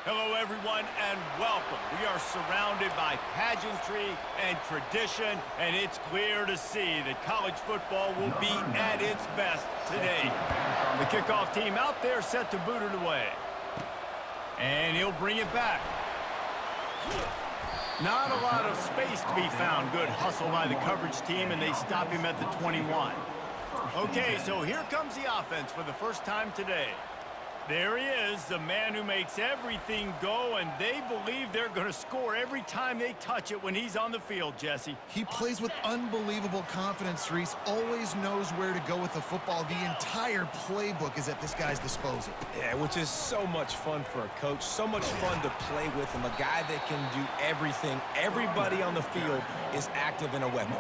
Hello, everyone, and welcome. We are surrounded by pageantry and tradition, and it's clear to see that college football will be at its best today. The kickoff team out there set to boot it away. And he'll bring it back. Not a lot of space to be found. Good hustle by the coverage team, and they stop him at the 21. Okay, so here comes the offense for the first time today. There he is, the man who makes everything go, and they believe they're going to score every time they touch it when he's on the field, Jesse. He plays with unbelievable confidence, Reese. Always knows where to go with the football. The entire playbook is at this guy's disposal. Yeah, which is so much fun for a coach. So much fun to play with him. A guy that can do everything. Everybody on the field is active in a weapon.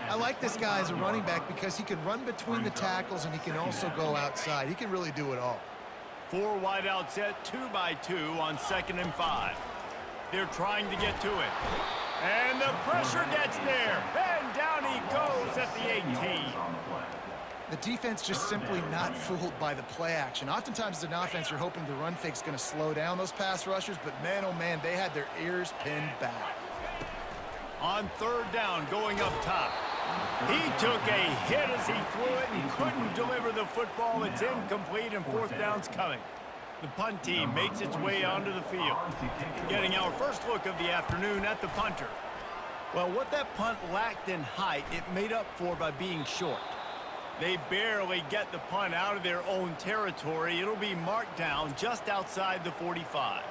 I like this guy as a running back because he can run between the tackles and he can also go outside. He can really do it all. 4 wide out set, 2 by 2 on 2nd and 5. They're trying to get to it. And the pressure gets there. And down he goes at the 18. The defense just simply not fooled by the play action. Oftentimes as an offense, you're hoping the run fake's going to slow down those pass rushers, but man, oh man, they had their ears pinned back. On 3rd down, going up top. He took a hit as he threw it and couldn't deliver the football. It's incomplete, and 4th down's coming. The punt team makes its way onto the field. Getting our first look of the afternoon at the punter. Well, what that punt lacked in height, it made up for by being short. They barely get the punt out of their own territory. It'll be marked down just outside the 45.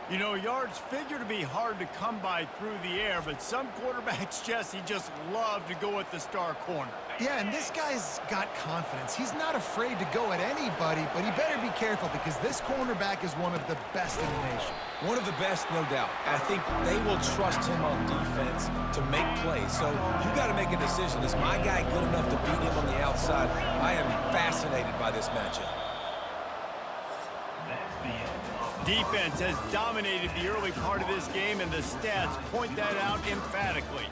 You know, yards figure to be hard to come by through the air, but some quarterbacks, Jesse, just love to go at the star corner. Yeah, and this guy's got confidence. He's not afraid to go at anybody, but he better be careful because this cornerback is one of the best in the nation. One of the best, no doubt. I think they will trust him on defense to make plays. So you got to make a decision. Is my guy good enough to beat him on the outside? I am fascinated by this matchup. Defense has dominated the early part of this game, and the stats point that out emphatically.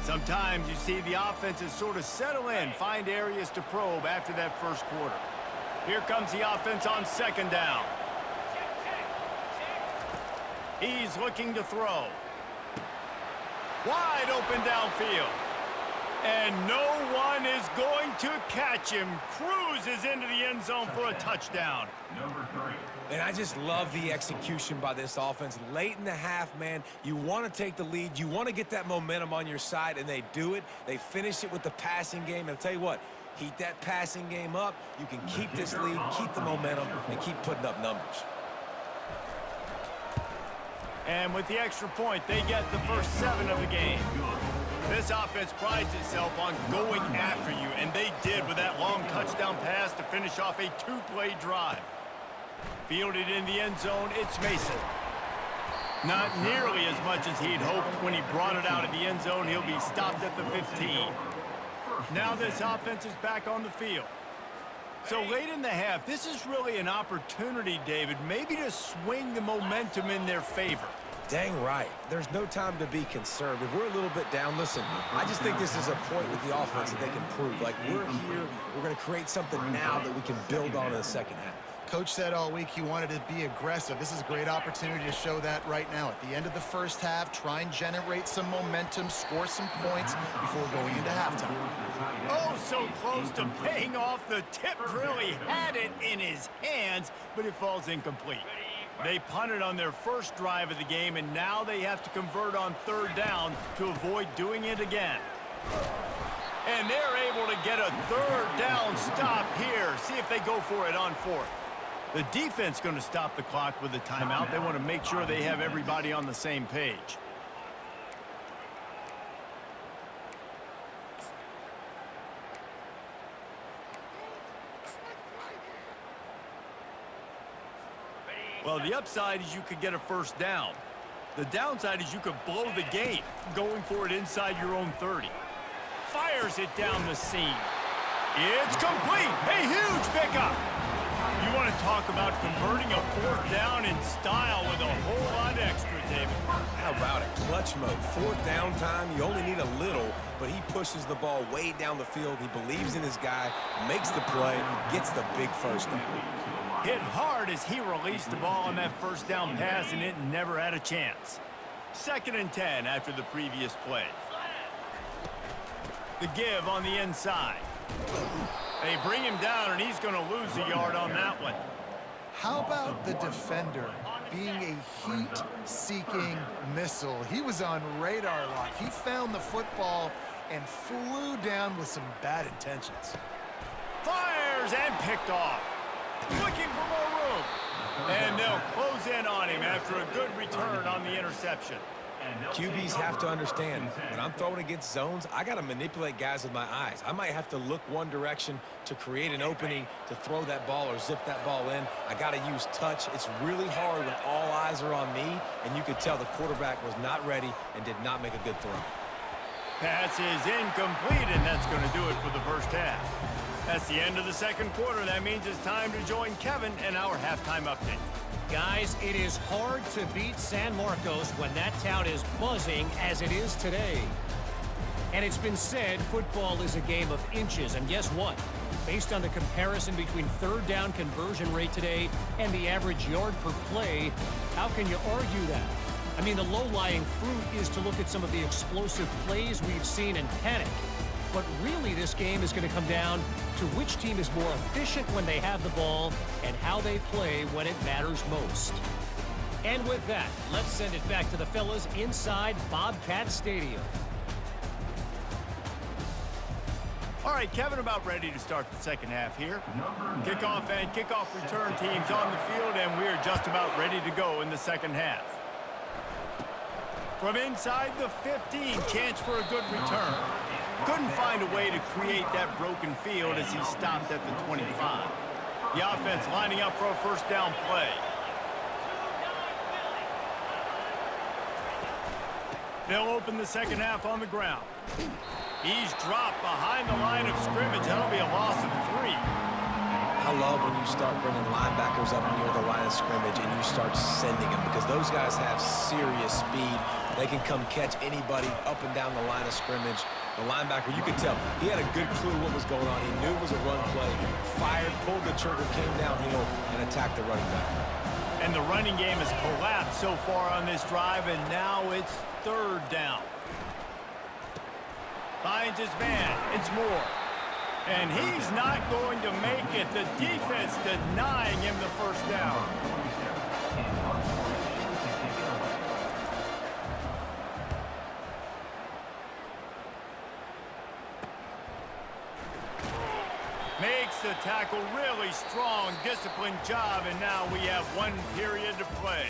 Sometimes you see the offenses sort of settle in, find areas to probe after that first quarter. Here comes the offense on 2nd down. He's looking to throw. Wide open downfield. And no one is going to catch him. Cruises into the end zone for a touchdown. And I just love the execution by this offense. Late in the half, man, you want to take the lead. You want to get that momentum on your side, and they do it. They finish it with the passing game. And I'll tell you what, heat that passing game up. You can keep this lead, keep the momentum, and keep putting up numbers. And with the extra point, they get the first 7 of the game. This offense prides itself on going after you, and they did with that long touchdown pass to finish off a 2-play drive. Fielded in the end zone, it's Mason. Not nearly as much as he'd hoped when he brought it out of the end zone. He'll be stopped at the 15. Now this offense is back on the field. So late in the half, this is really an opportunity, David, maybe to swing the momentum in their favor. Dang right. There's no time to be conservative. We're a little bit down. Listen, I just think this is a point with the offense that they can prove. Like, we're here, we're going to create something now that we can build on in the second half. Coach said all week he wanted to be aggressive. This is a great opportunity to show that right now. At the end of the first half, try and generate some momentum, score some points before going into halftime. Oh, so close to paying off. The tip really had it in his hands, but it falls incomplete. They punted on their first drive of the game, and now they have to convert on 3rd down to avoid doing it again. And they're able to get a 3rd down stop here. See if they go for it on 4th. The defense going to stop the clock with a timeout. They want to make sure they have everybody on the same page. Well, the upside is you could get a 1st down. The downside is you could blow the game going for it inside your own 30. Fires it down the seam. It's complete. A huge pickup. You want to talk about converting a 4th down in style with a whole lot extra, David. How about it? Clutch mode. 4th down time. You only need a little, but he pushes the ball way down the field. He believes in his guy, makes the play, gets the big first down. Hit hard as he released the ball on that first down pass, and it never had a chance. 2nd and 10 after the previous play. The give on the inside. They bring him down, and he's going to lose a yard on that one. How about the defender being a heat-seeking missile? He was on radar lock. He found the football and flew down with some bad intentions. Fires and picked off. Looking for more room. And they'll close in on him after a good return on the interception. QBs have to understand, when I'm throwing against zones, I got to manipulate guys with my eyes. I might have to look one direction to create an opening to throw that ball or zip that ball in. I got to use touch. It's really hard when all eyes are on me, and you could tell the quarterback was not ready and did not make a good throw. Pass is incomplete, and that's going to do it for the first half. That's the end of the second quarter. That means it's time to join Kevin and our halftime update. Guys, it is hard to beat San Marcos when that town is buzzing as it is today. And it's been said football is a game of inches. And guess what? Based on the comparison between third down conversion rate today and the average yard per play, how can you argue that? I mean, the low-lying fruit is to look at some of the explosive plays we've seen and panic. But really, this game is going to come down to which team is more efficient when they have the ball and how they play when it matters most. And with that, let's send it back to the fellas inside Bobcat Stadium. All right, Kevin, about ready to start the second half here. Kickoff and kickoff return teams on the field, and we're just about ready to go in the second half. From inside the 15, chance for a good return. Couldn't find a way to create that broken field as he stopped at the 25. The offense lining up for a first down play. They'll open the second half on the ground. He's dropped behind the line of scrimmage. That'll be a loss of 3. I love when you start bringing linebackers up near the line of scrimmage and you start sending them, because those guys have serious speed. They can come catch anybody up and down the line of scrimmage. The linebacker, you could tell, he had a good clue what was going on. He knew it was a run play. Fired, pulled the trigger, came downhill, and attacked the running back. And the running game has collapsed so far on this drive, and now it's third down. Finds his man. It's Moore. And he's not going to make it. The defense denying him the first down. Makes the tackle really strong, disciplined job, and now we have 1 period to play.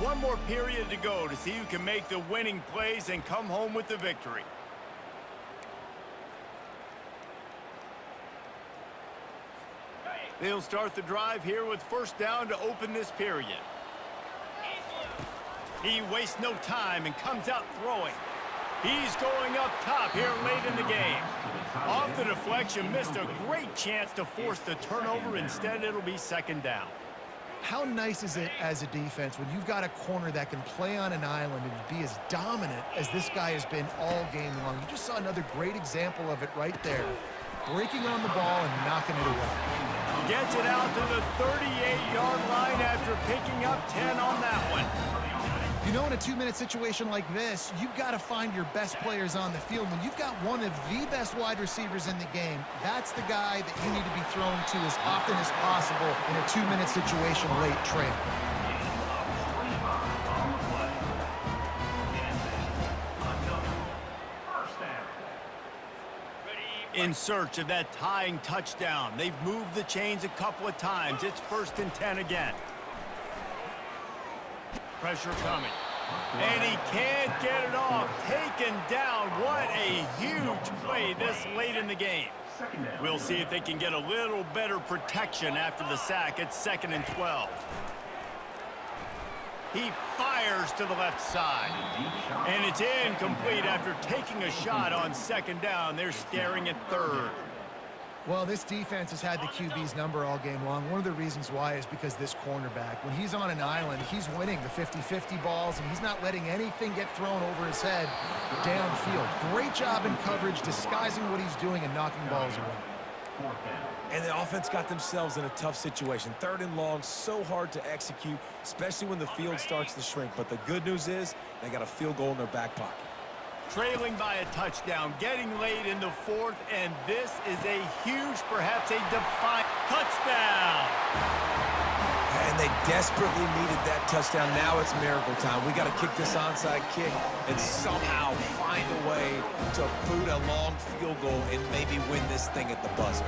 One more period to go to see who can make the winning plays and come home with the victory. They'll start the drive here with first down to open this period. He wastes no time and comes out throwing. He's going up top here late in the game. Off the deflection, missed a great chance to force the turnover. Instead, it'll be second down. How nice is it as a defense when you've got a corner that can play on an island and be as dominant as this guy has been all game long? You just saw another great example of it right there. Breaking on the ball and knocking it away. Gets it out to the 38-yard line after picking up 10 on that one. You know, in a 2-minute situation like this, you've got to find your best players on the field. When you've got one of the best wide receivers in the game, that's the guy that you need to be thrown to as often as possible in a 2-minute situation late trail. In search of that tying touchdown. They've moved the chains a couple of times. It's 1st and 10 again. Pressure coming. And he can't get it off. Taken down. What a huge play this late in the game. We'll see if they can get a little better protection after the sack. It's 2nd and 12. He fires to the left side. And it's incomplete after taking a shot on 2nd down. They're staring at 3rd. Well, this defense has had the QB's number all game long. One of the reasons why is because this cornerback, when he's on an island, he's winning the 50-50 balls, and he's not letting anything get thrown over his head downfield. Great job in coverage, disguising what he's doing and knocking balls away. And the offense got themselves in a tough situation. 3rd and long, so hard to execute, especially when the field starts to shrink. But the good news is they got a field goal in their back pocket. Trailing by a touchdown, getting late in the 4th, and this is a huge, perhaps a defiant touchdown. And they desperately needed that touchdown. Now it's miracle time. We got to kick this onside kick and somehow find a way to boot a long field goal and maybe win this thing at the buzzer.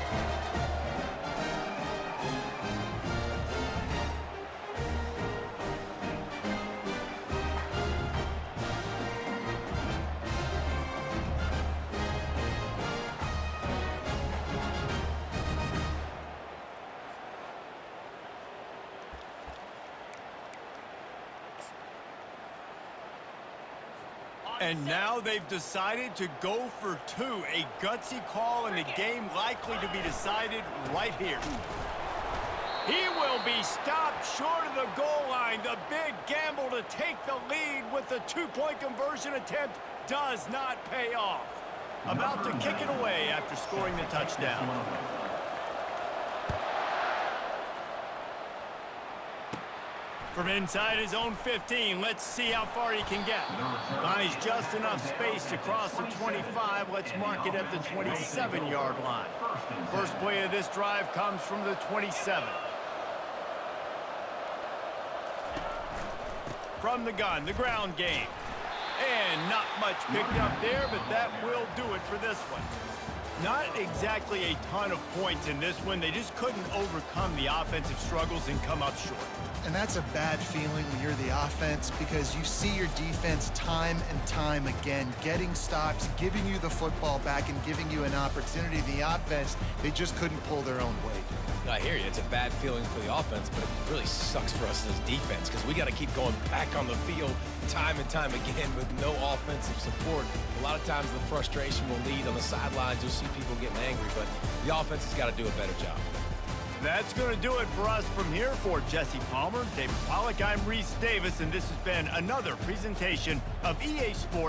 And now they've decided to go for 2. A gutsy call and a game likely to be decided right here. He will be stopped short of the goal line. The big gamble to take the lead with the 2-point conversion attempt does not pay off. About to kick it away after scoring the touchdown. From inside his own 15, let's see how far he can get. Finds just enough space to cross the 25. Let's mark it at the 27-yard line. First play of this drive comes from the 27. From the gun, the ground game. And not much picked up there, but that will do it for this one. Not exactly a ton of points in this one. They just couldn't overcome the offensive struggles and come up short. And that's a bad feeling when you're the offense, because you see your defense time and time again getting stops, giving you the football back, and giving you an opportunity. The offense, they just couldn't pull their own weight. I hear you. It's a bad feeling for the offense, but it really sucks for us as defense because we got to keep going back on the field time and time again with no offensive support. A lot of times the frustration will lead on the sidelines. You'll see people getting angry, but the offense has got to do a better job. That's going to do it for us from here. For Jesse Palmer, David Pollack, I'm Reese Davis, and this has been another presentation of EA Sports.